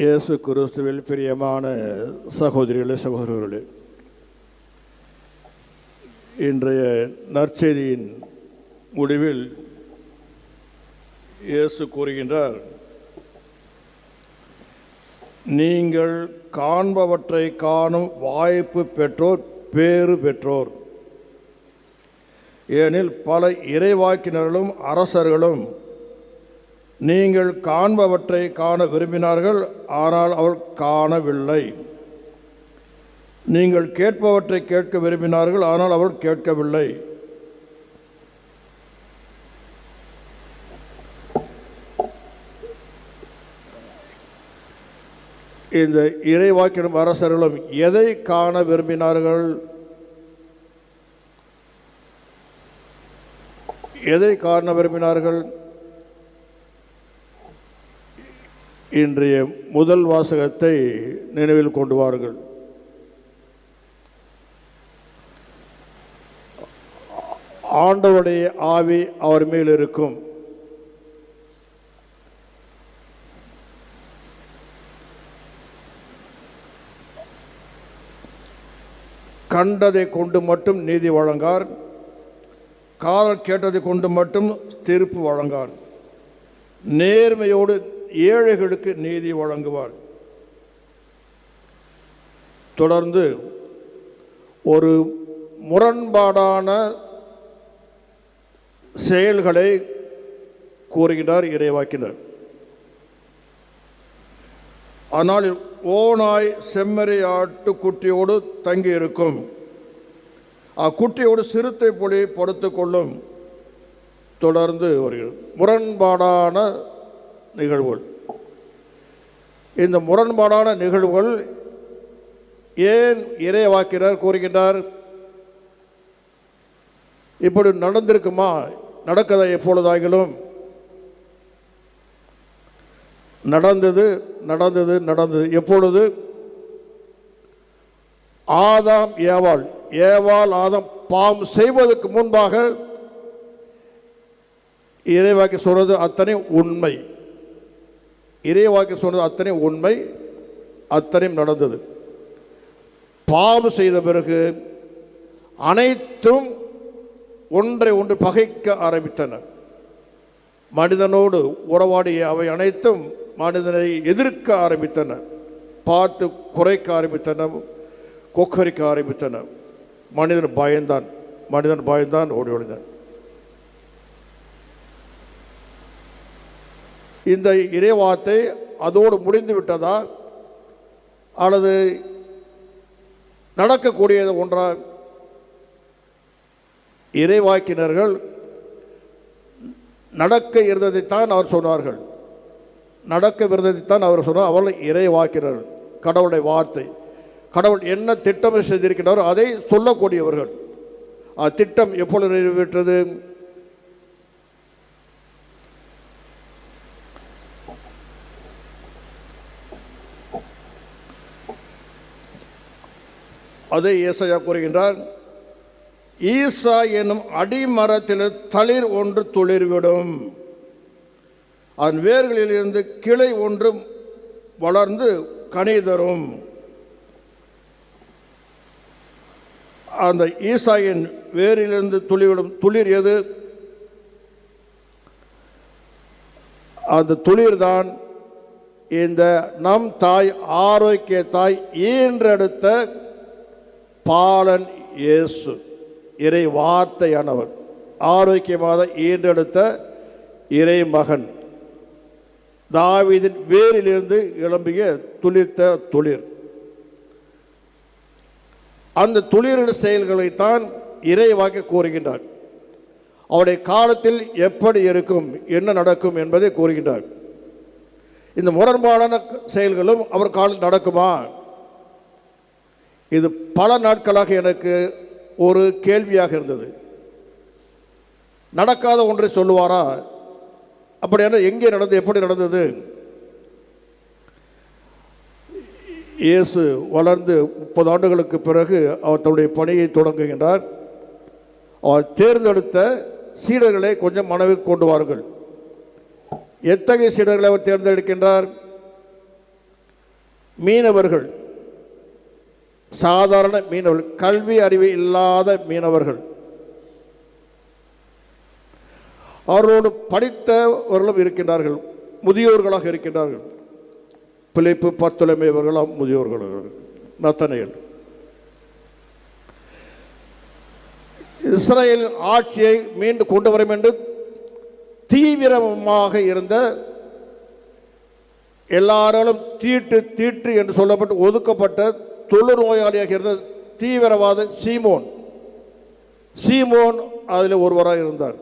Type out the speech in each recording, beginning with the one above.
இயேசு கிறிஸ்துவில் பிரியமான சகோதரிகளே, சகோதரர்களே, இன்றைய நற்செய்தியின் முடிவில் இயேசு கூறுகின்றார், நீங்கள் காண்பவற்றை காணும் வாய்ப்பு பெற்றோர் பேறு பெற்றோர். ஏனில் பல இறைவாக்கினர்களும் அரசர்களும் நீங்கள் காண்பவற்றை காண விரும்பினார்கள், ஆனால் அவர் காணவில்லை. நீங்கள் கேட்பவற்றை கேட்க விரும்பினார்கள், ஆனால் அவர் கேட்கவில்லை. இந்த இறைவாக்கினர் அரசர்களும் எதை காண விரும்பினார்கள்? எதை காண விரும்பினார்கள்? இன்றைய முதல் வாசகத்தை நினைவில் கொண்டு வாருங்கள். ஆண்டவருடைய ஆவி அவர் மேல் இருக்கும். கண்டதை கொண்டு மட்டும் நீதி வழங்கார், காதல் கேட்டதை கொண்டு மட்டும் தீர்ப்பு வழங்கார். நேர்மையோடு ஏழைகளுக்கு நீதி வழங்குவார். தொடர்ந்து ஒரு முரண்பாடான செயல்களை கூறுகிறார் இறைவாக்கினர். ஆனால் ஓநாய் செம்மறியாட்டு குட்டியோடு தங்கி இருக்கும், அக்குட்டியோடு சிறுத்தை புலி படுத்து கொள்ளும். தொடர்ந்து வருகிறது முரண்பாடான நிகழ்வுகள். இந்த முரண்பாடான நிகழ்வுகள் ஏன் இறைவாக்கினர் கூறுகின்றார்? இப்படி நடந்திருக்குமா? நடக்கதா? எப்பொழுதாகிலும் நடந்தது நடந்தது நடந்தது. எப்பொழுது? ஆதாம் ஏவாள், ஏவாள் ஆதாம் பாவம் செய்வதற்கு முன்பாக இறைவாக்கி சொல்றது அத்தனை உண்மை. இறைவாக்கி சொன்னது அத்தனை உண்மை, அத்தனையும் நடந்தது. பாவம் செய்த பிறகு அனைத்தும் ஒன்றை ஒன்று பகைக்க ஆரம்பித்தன. மனிதனோடு உறவாடிய அவை அனைத்தும் மனிதனை எதிர்க்க ஆரம்பித்தன, பார்த்து குறைக்க ஆரம்பித்தன, கொக்கரிக்க ஆரம்பித்தன. மனிதன் பயந்தான் ஓடி ஓடினான். இந்த இறைவார்த்தை அதோடு முடிந்து விட்டதா அல்லது நடக்கக்கூடியது ஒன்றா? இறைவாக்கினர்கள் நடக்க இருந்ததைத்தான் அவர் சொன்னார்கள். நடக்கவிருந்ததைத்தான் அவர் சொன்னார். அவர்கள் இறைவாக்கினர்கள், கடவுளுடைய வார்த்தை, கடவுள் என்ன திட்டம் செய்திருக்கிறாரோ அதை சொல்லக்கூடியவர்கள். திட்டம் எப்பொழுது நிறைவேற்றது? அதை ஏசாயா கூறுகின்றார், ஈசா என்னும் அடிமரத்தில் தளிர் ஒன்று துளிர்விடும், அதன் வேர்களில் இருந்து கிளை ஒன்று வளர்ந்து கனி தரும். அந்த ஈசாயின் வேரிலிருந்து துளிர்விடும் துளிர் எது? அந்த துளிர் தான் இந்த நம் தாய், ஆரோக்கிய தாய் ஈன்றெடுத்த பாலன் இயேசு, இறை வார்த்தையானவர், ஆரோக்கியமாக ஈன்றெடுத்த இறை மகன், தாவீதின் வேரிலிருந்து எழும்பிய துளிர்த்த துளிர். அந்த துளிரின் செயல்களைத்தான் இறைவாக்கி கூறுகின்றார். அவருடைய காலத்தில் எப்படி இருக்கும், என்ன நடக்கும் என்பதை கூறுகின்றார். இந்த முரண்பாடான செயல்களும் அவர் காலத்தில் நடக்குமா? இது பல நாட்களாக எனக்கு ஒரு கேள்வியாக இருந்தது. நடக்காத ஒன்றை சொல்லுவாரா? அப்படியான எங்கே நடந்தது, எப்படி நடந்தது? இயேசு வளர்ந்து 30 ஆண்டுகளுக்கு பிறகு அவர் தன்னுடைய பணியை தொடங்குகின்றார். அவர் தேர்ந்தெடுத்த சீடர்களை கொஞ்சம் மனதில் கொண்டு வாருங்கள். எத்தகைய சீடர்களை அவர் தேர்ந்தெடுக்கின்றார்? மீனவர்கள், சாதாரண மீனவர்கள், கல்வி அறிவு இல்லாத மீனவர்கள், அவர்களோடு படித்தவர்களும் இருக்கின்றார்கள், முதியோர்களாக இருக்கின்றார்கள். பிலிப்பு, பர்த்தொலோமேயு இவர்களாம் முதியோர்கள். நத்தனேல் இஸ்ரவேலின் ஆட்சியை மீண்டும் கொண்டு வரும் என்று தீவிரமாக இருந்த, எல்லாராலும் தீட்டு என்று சொல்லப்பட்டு ஒதுக்கப்பட்ட தொழுநோயாளியாக இருந்த தீவிரவாத சீமோன் அதில் ஒருவராக இருந்தார்.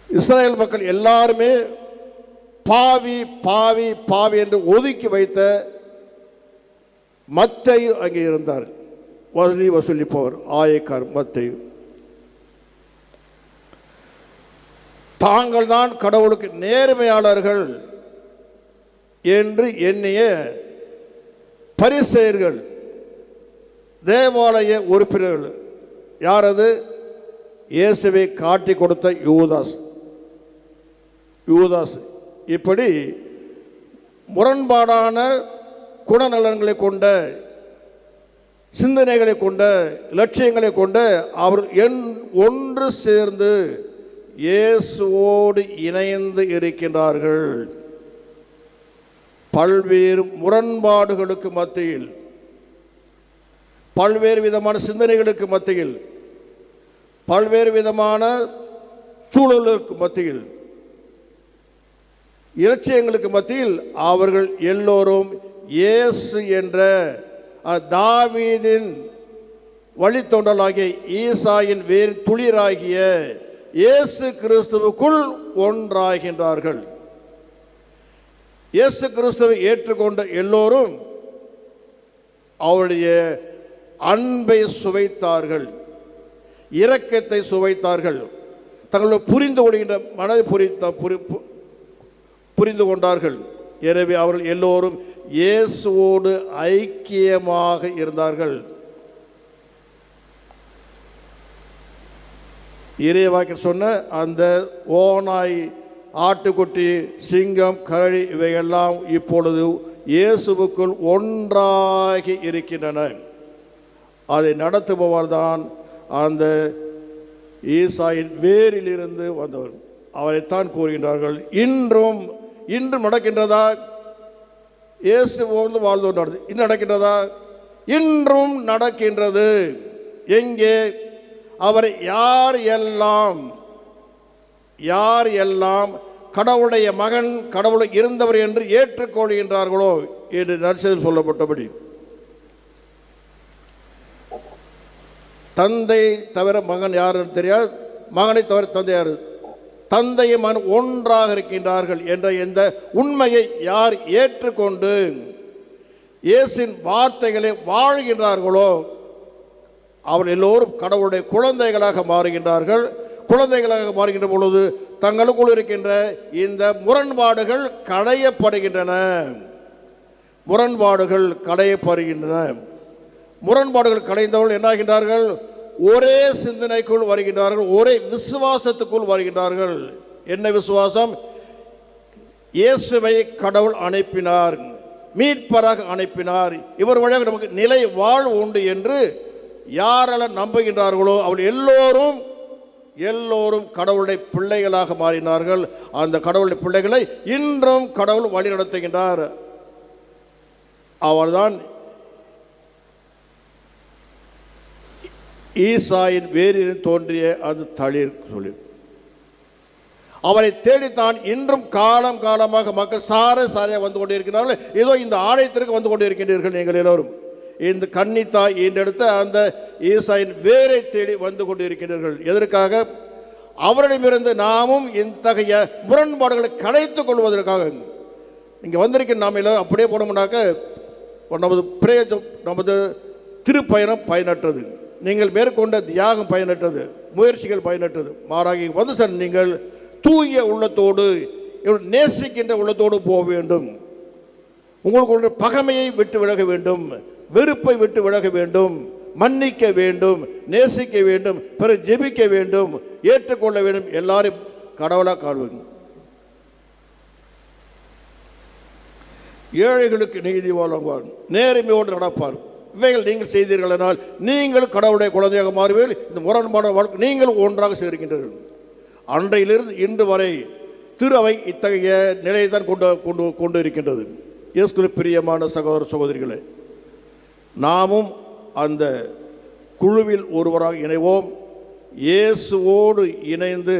இஸ்ரவேல் மக்கள் எல்லாருமே பாவி பாவி பாவி என்று ஒதுக்கி வைத்த மத்தேயு அங்கே இருந்தார். வசூலி வசூலிப்பவர் ஆயக்கார் மத்தேயு. தாங்கள் தான் கடவுளுக்கு நேர்மையாளர்கள் என்று எண்ணிய பரிசேயர்கள், தேவாலய உறுப்பினர்கள். யார் அது? இயேசுவை காட்டி கொடுத்த யூதாஸ். இப்படி முரண்பாடான குணநலன்களை கொண்ட, சிந்தனைகளை கொண்ட, லட்சியங்களை கொண்ட அவர் ஒன்று சேர்ந்து இயேசுவோடு இணைந்து இருக்கின்றார்கள். பல்வேறு முரண்பாடுகளுக்கு மத்தியில், பல்வேறு விதமான சிந்தனைகளுக்கு மத்தியில், பல்வேறு விதமான சூழலுக்கு மத்தியில், இலட்சியங்களுக்கு மத்தியில் அவர்கள் எல்லோரும் இயேசு என்ற தாவீதின் வழித்தோன்றலாகிய ஈசாயின் வேறு துளிராகிய இயேசு கிறிஸ்துவுக்குள் ஒன்றாகின்றார்கள். இயேசு கிறிஸ்துவை ஏற்றுக்கொண்ட எல்லோரும் அவருடைய அன்பை சுவைத்தார்கள், இரக்கத்தை சுவைத்தார்கள், தங்களை புரிந்து கொள்கின்ற மனதை புரிந்து கொண்டார்கள். எனவே அவர்கள் எல்லோரும் இயேசுவோடு ஐக்கியமாக இருந்தார்கள். இறைவாக்கில் சொன்ன அந்த ஓநாய், ஆட்டுக்குட்டி, சிங்கம், கரடி இவையெல்லாம் இப்பொழுது இயேசுவுக்குள் ஒன்றாகி இருக்கின்றன. அதை நடத்துபவர் தான் அந்த ஈசாயின் வேரிலிருந்து வந்தவர். அவரைத்தான் கூறுகின்றார்கள். இன்றும் நடக்கின்றதா? இயேசு வாழ்ந்து கொண்டாடுது. இன்னும் நடக்கின்றதா? இன்றும் நடக்கின்றது. எங்கே? அவரை யார் எல்லாம் கடவுளுடைய மகன், கடவுளை இருந்தவர் என்று ஏற்றுக்கொள்கின்றார்களோ என்று நற்செய்தியில் சொல்லப்பட்டபடி, தந்தை தவிர மகன் யாருன்னு தெரியாது, மகனை தவிர தந்தை யாரு, தந்தையும் மகன் ஒன்றாக இருக்கின்றார்கள் என்ற இந்த உண்மையை யார் ஏற்றுக்கொண்டு இயேசுவின் வார்த்தைகளை வாழ்கின்றார்களோ அவர் எல்லோரும் கடவுளுடைய குழந்தைகளாக மாறுகின்றார்கள். குழந்தைகளாக மாறுகின்ற பொழுது தங்களுக்குள் இருக்கின்ற இந்த முரண்பாடுகள் களையப்படுகின்றன. முரண்பாடுகள் களைந்தவர்கள் என்னாகின்றார்கள்? ஒரே சிந்தனைக்குள் வருகின்றார்கள், ஒரே விசுவாசத்துக்குள் வருகின்றார்கள். என்ன விசுவாசம்? இயேசுவை கடவுள் அனுப்பினார், மீட்பராக அனுப்பினார், இவர் வழியாக நமக்கு நிலை வாழ்வு உண்டு என்று யாரெல்லாம் நம்புகின்றார்களோ அவர் எல்லோரும் கடவுளுடைய பிள்ளைகளாக மாறினார்கள். அந்த கடவுளுடைய பிள்ளைகளை இன்றும் கடவுள் வழி நடத்துகின்றார். அவர்தான் ஈசாயின் வேரில் தோன்றிய அது தளிர் சொல்லி, அவரை தேடித்தான் இன்றும் காலமாக மக்கள் சாரையாக வந்து கொண்டிருக்கிறார்கள். ஏதோ இந்த ஆலயத்திற்கு வந்து கொண்டிருக்கின்றீர்கள் நீங்கள் எல்லோரும். இந்த கன்னித்தாய் ஈண்டெடுத்த அந்த ஈசாயின் வேரை தேடி வந்து கொண்டிருக்கின்றீர்கள். எதற்காக? அவரிடமிருந்து நாமும் இத்தகைய முரண்பாடுகளை கலைத்துக் கொள்வதற்காக இங்கே வந்திருக்கிற நாம் எல்லோரும். அப்படியே போனோம்னாக்க நமது திருப்பயணம் பயனற்றது, நீங்கள் மேற்கொண்ட தியாகம் பயனற்றது, முயற்சிகள் பயனற்றது. மாறாகி வந்து சார் நீங்கள் தூய உள்ளத்தோடு, நேசிக்கின்ற உள்ளத்தோடு போக வேண்டும். உங்களுக்கு பகைமையை விட்டு விலக வேண்டும், வெறுப்பை விட்டு விலக வேண்டும், மன்னிக்க வேண்டும், நேசிக்க வேண்டும், பிறகு ஜெபிக்க வேண்டும், ஏற்றுக்கொள்ள வேண்டும். எல்லாரும் கடவுளாக காணுவீங்க. ஏழைகளுக்கு நீதி வழங்குவார், நேர்மையோடு நடப்பார். இவைகள் நீங்கள் செய்தீர்கள் என்றால் நீங்கள் கடவுளுடைய குழந்தையாக மாறுவீர்கள். இந்த முரண்பாடு வாழ்க்கை நீங்கள் ஒன்றாக சேர்க்கின்றீர்கள். அன்றையிலிருந்து இன்று வரை திரு அவை இத்தகைய நிலையை தான் கொண்டு இருக்கின்றது. இயேசுவுக்குள் பிரியமான சகோதர சகோதரிகளே, நாமும் அந்த குழுவில் ஒருவராக இணைவோம். இயேசுவோடு இணைந்து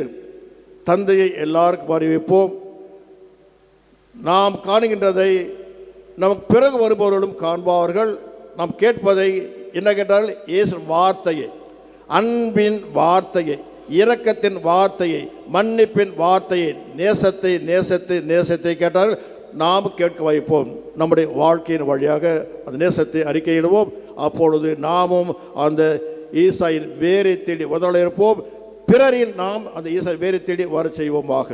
தந்தையை எல்லாருக்கும் அறிவிப்போம். நாம் காணுகின்றதை நமக்கு பிறகு வருபவர்களும் காண்பார்கள். நாம் கேட்பதை என்ன கேட்டார்கள்? இயேசு வார்த்தையை, அன்பின் வார்த்தையை, இரக்கத்தின் வார்த்தையை, மன்னிப்பின் வார்த்தையை, நேசத்தை நேசத்தை நேசத்தை கேட்டார்கள். நாம் கேட்க வைப்போம். நம்முடைய வாழ்க்கையின் வழியாக அந்த நேசத்தை அறிக்கையிடுவோம். அப்பொழுது நாமும் அந்த ஈசாயின் வேரை தேடி வந்தவர்களாக இருப்போம். பிறரில் நாம் அந்த ஈசாயின் வேரை தேடி வர செய்வோமாக.